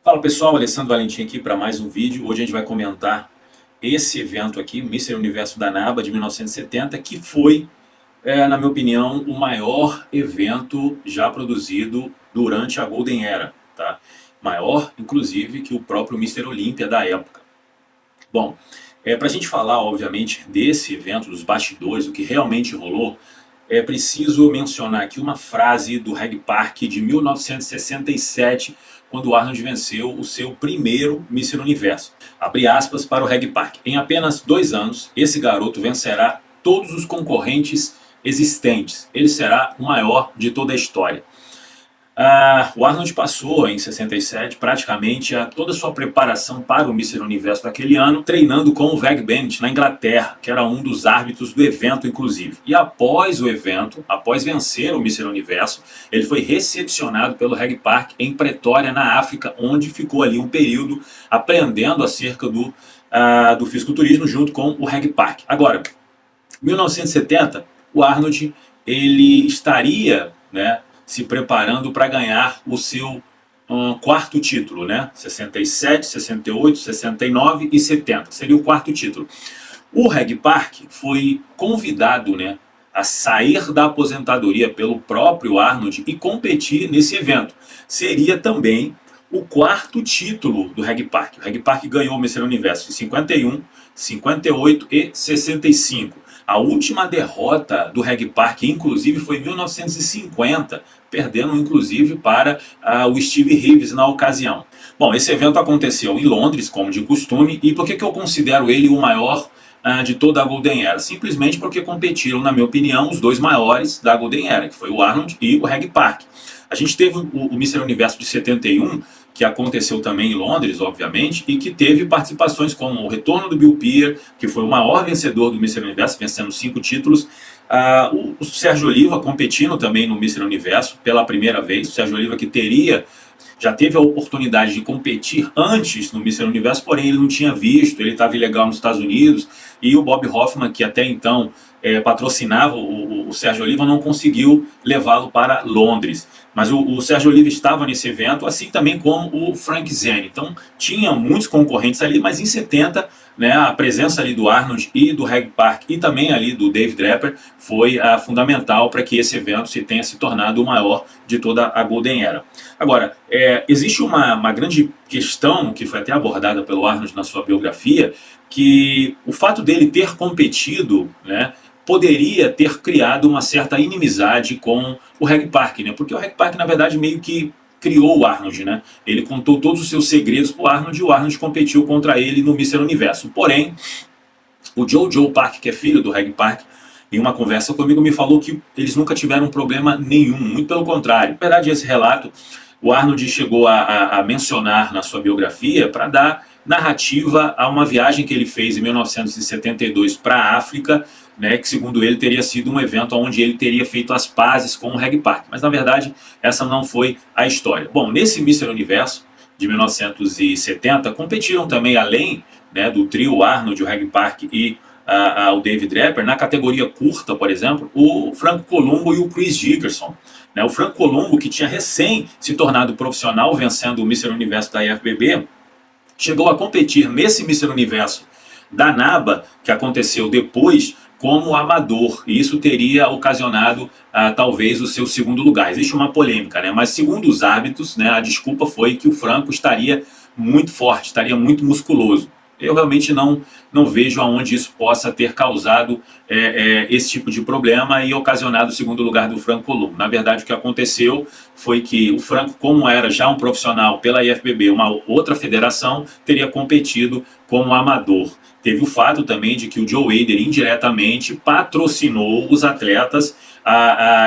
Fala pessoal, Alessandro Valentim aqui para mais um vídeo. Hoje a gente vai comentar esse evento aqui, o Mister Universo da NABA de 1970, que foi, na minha opinião, o maior evento já produzido durante a Golden Era, tá? Maior, inclusive, que o próprio Mister Olímpia da época. Bom, para a gente falar, obviamente, desse evento, dos bastidores, do que realmente rolou, é preciso mencionar aqui uma frase do Reg Park de 1967, quando o Arnold venceu o seu primeiro Mister Universo. Abre aspas para o Reg Park. Em apenas 2 anos, esse garoto vencerá todos os concorrentes existentes. Ele será o maior de toda a história. O Arnold passou em 67 praticamente toda a sua preparação para o Mister Universo daquele ano, treinando com o Veg Bennett na Inglaterra, que era um dos árbitros do evento inclusive. E após o evento, após vencer o Mister Universo, ele foi recepcionado pelo Reg Park em Pretória, na África, onde ficou ali um período aprendendo acerca do fisiculturismo junto com o Reg Park. Agora, em 1970, o Arnold ele estaria, se preparando para ganhar o seu quarto título, 67, 68, 69 e 70. Seria o quarto título. O Reg Park foi convidado, a sair da aposentadoria pelo próprio Arnold e competir nesse evento. Seria também o quarto título do Reg Park. O Reg Park ganhou o Mister Universo em 51, 58 e 65. A última derrota do Reg Park, inclusive, foi em 1950, perdendo inclusive para o Steve Reeves na ocasião. Bom, esse evento aconteceu em Londres, como de costume, e por que eu considero ele o maior de toda a Golden Era? Simplesmente porque competiram, na minha opinião, os dois maiores da Golden Era, que foi o Arnold e o Reg Park. A gente teve o Mister Universo de 71, que aconteceu também em Londres, obviamente, e que teve participações como o retorno do Bill Pearl, que foi o maior vencedor do Mister Universo, vencendo 5 títulos. O Sérgio Oliva competindo também no Mister Universo pela primeira vez. O Sérgio Oliva que já teve a oportunidade de competir antes no Mister Universo, porém ele não tinha visto, ele estava ilegal nos Estados Unidos, e o Bob Hoffman, que até então patrocinava o Sérgio Oliva, não conseguiu levá-lo para Londres. Mas o Sérgio Oliva estava nesse evento, assim também como o Frank Zane. Então tinha muitos concorrentes ali, mas em 70, a presença ali do Arnold e do Reg Park e também ali do Dave Draper foi fundamental para que esse evento tenha se tornado o maior de toda a Golden Era. Agora, existe uma grande questão que foi até abordada pelo Arnold na sua biografia, que o fato dele ter competido, poderia ter criado uma certa inimizade com o Reg Park, porque o Reg Park, na verdade, meio que criou o Arnold, Ele contou todos os seus segredos para o Arnold e o Arnold competiu contra ele no Mister Universo. Porém, o Joe Park, que é filho do Reg Park, em uma conversa comigo me falou que eles nunca tiveram problema nenhum, muito pelo contrário. Na verdade, esse relato o Arnold chegou a mencionar na sua biografia para dar narrativa a uma viagem que ele fez em 1972 para a África, que segundo ele teria sido um evento onde ele teria feito as pazes com o Reg Park. Mas na verdade essa não foi a história. Bom, nesse Mister Universo de 1970 competiram também, além do trio Arnold, o Reg Park e o Dave Draper, na categoria curta, por exemplo, o Franco Columbo e o Chris Dickerson. O Franco Columbo, que tinha recém se tornado profissional, vencendo o Mister Universo da IFBB, chegou a competir nesse Mister Universo da NABA, que aconteceu depois, como amador, e isso teria ocasionado talvez o seu segundo lugar. Existe uma polêmica, mas segundo os árbitros, a desculpa foi que o Franco estaria muito forte, estaria muito musculoso. Eu realmente não vejo aonde isso possa ter causado esse tipo de problema e ocasionado o segundo lugar do Franco Columbo. Na verdade, o que aconteceu foi que o Franco, como era já um profissional pela IFBB, uma outra federação, teria competido como amador. Teve o fato também de que o Joe Hader indiretamente patrocinou os atletas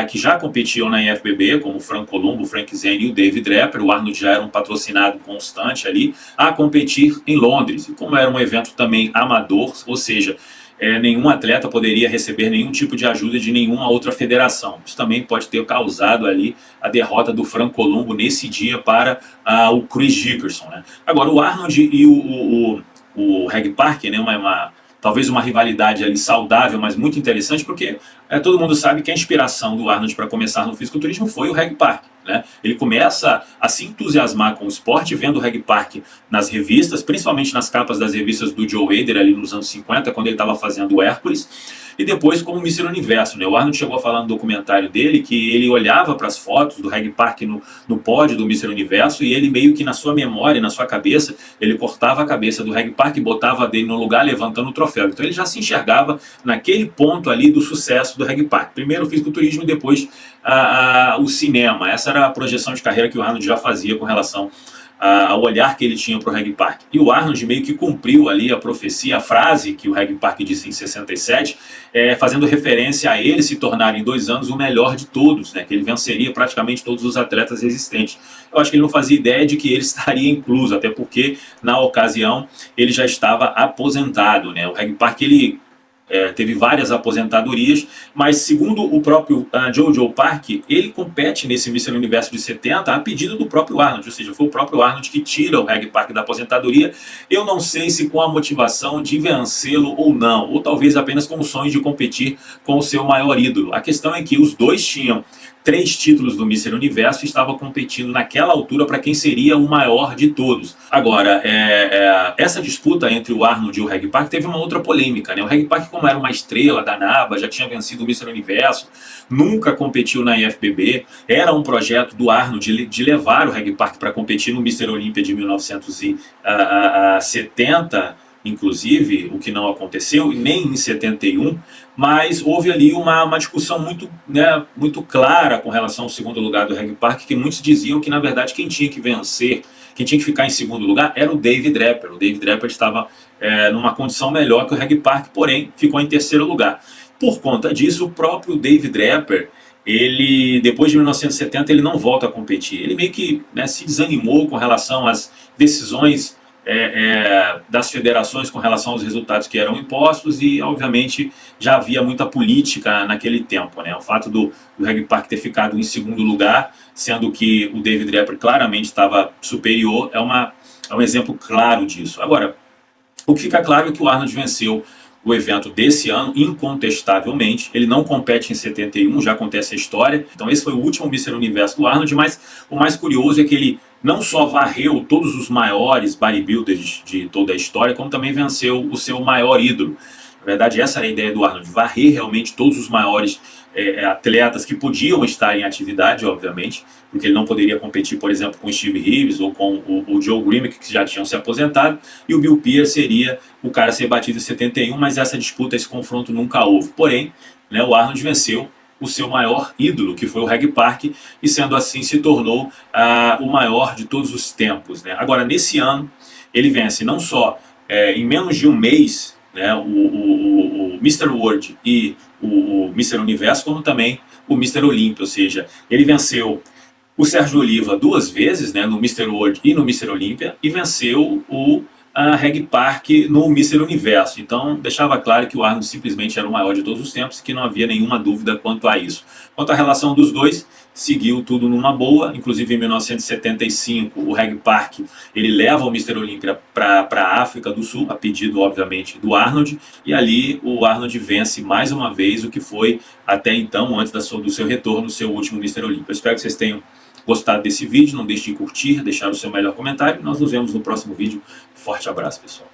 que já competiam na IFBB, como o Franco Columbo, o Frank Zane e o David Draper. O Arnold já era um patrocinado constante ali, a competir em Londres. E como era um evento também amador, ou seja, nenhum atleta poderia receber nenhum tipo de ajuda de nenhuma outra federação. Isso também pode ter causado ali a derrota do Franco Columbo nesse dia para o Chris Dickerson. Agora, o Arnold e o Reg Park, talvez uma rivalidade ali saudável, mas muito interessante, porque todo mundo sabe que a inspiração do Arnold para começar no fisiculturismo foi o Reg Park, né? Ele começa a se entusiasmar com o esporte vendo o Reg Park nas revistas, principalmente nas capas das revistas do Joe Hader ali nos anos 50, quando ele estava fazendo o Hércules, e depois como Mr. Universo, né? O Arnold chegou a falar no documentário dele que ele olhava para as fotos do Reg Park no pódio do Mr. Universo e ele meio que na sua memória, na sua cabeça, ele cortava a cabeça do Reg Park e botava dele no lugar levantando o troféu. Então ele já se enxergava naquele ponto ali do sucesso do Reg Park. Primeiro o fisiculturismo e depois o cinema. Essa era a projeção de carreira que o Arnold já fazia com relação ao olhar que ele tinha para o Reg Park. E o Arnold meio que cumpriu ali a profecia, a frase que o Reg Park disse em 67, fazendo referência a ele se tornar em 2 anos o melhor de todos, né, que ele venceria praticamente todos os atletas existentes. Eu acho que ele não fazia ideia de que ele estaria incluso, até porque na ocasião ele já estava aposentado, né. O Reg Park ele teve várias aposentadorias, mas segundo o próprio Joe Park, ele compete nesse Mr. Universo de 70 a pedido do próprio Arnold, ou seja, foi o próprio Arnold que tira o Reg Park da aposentadoria. Eu não sei se com a motivação de vencê-lo ou não, ou talvez apenas com o sonho de competir com o seu maior ídolo. A questão é que os dois tinham 3 títulos do Mr. Universo e estava competindo naquela altura para quem seria o maior de todos. Agora, essa disputa entre o Arnold e o Reg Park teve uma outra polêmica, né? O Reg Park, como era uma estrela da NABA, já tinha vencido o Mr. Universo, nunca competiu na IFBB, era um projeto do Arnold de levar o Reg Park para competir no Mr. Olympia de 1970, inclusive, o que não aconteceu, e nem em 71, mas houve ali uma discussão muito clara com relação ao segundo lugar do Reg Park, que muitos diziam que, na verdade, quem tinha que vencer, quem tinha que ficar em segundo lugar era o Dave Draper. O Dave Draper estava numa condição melhor que o Reg Park, porém ficou em terceiro lugar. Por conta disso, o próprio Dave Draper, ele, depois de 1970, ele não volta a competir. Ele meio que se desanimou com relação às decisões das federações com relação aos resultados que eram impostos e, obviamente, já havia muita política naquele tempo, né? O fato do Reg Park ter ficado em segundo lugar, sendo que o David Draper claramente estava superior, é um exemplo claro disso. Agora, o que fica claro é que o Arnold venceu o evento desse ano, incontestavelmente. Ele não compete em 71, já acontece a história. Então esse foi o último Mr. Universo do Arnold, mas o mais curioso é que ele não só varreu todos os maiores bodybuilders de toda a história, como também venceu o seu maior ídolo. Na verdade, essa era a ideia do Arnold, varrer realmente todos os maiores atletas que podiam estar em atividade, obviamente, porque ele não poderia competir, por exemplo, com o Steve Reeves ou com o Joe Grimek, que já tinham se aposentado, e o Bill Pierce seria o cara a ser batido em 71, mas essa disputa, esse confronto nunca houve. Porém, o Arnold venceu o seu maior ídolo, que foi o Reg Park, e sendo assim se tornou o maior de todos os tempos, né? Agora, nesse ano, ele vence não só em menos de um mês, o Mr. World e o Mr. Universo, como também o Mr. Olympia, ou seja, ele venceu o Sérgio Oliva 2 vezes, no Mr. World e no Mr. Olympia, e venceu o Reg Park no Mr. Universo. Então deixava claro que o Arnold simplesmente era o maior de todos os tempos e que não havia nenhuma dúvida quanto a isso. Quanto à relação dos dois, seguiu tudo numa boa. Inclusive em 1975 o Reg Park ele leva o Mr. Olympia para a África do Sul, a pedido obviamente do Arnold, e ali o Arnold vence mais uma vez o que foi até então, antes do seu retorno, o seu último Mr. Olympia. Eu espero que vocês tenham gostado desse vídeo, não deixe de curtir, deixar o seu melhor comentário. Nós nos vemos no próximo vídeo. Forte abraço, pessoal.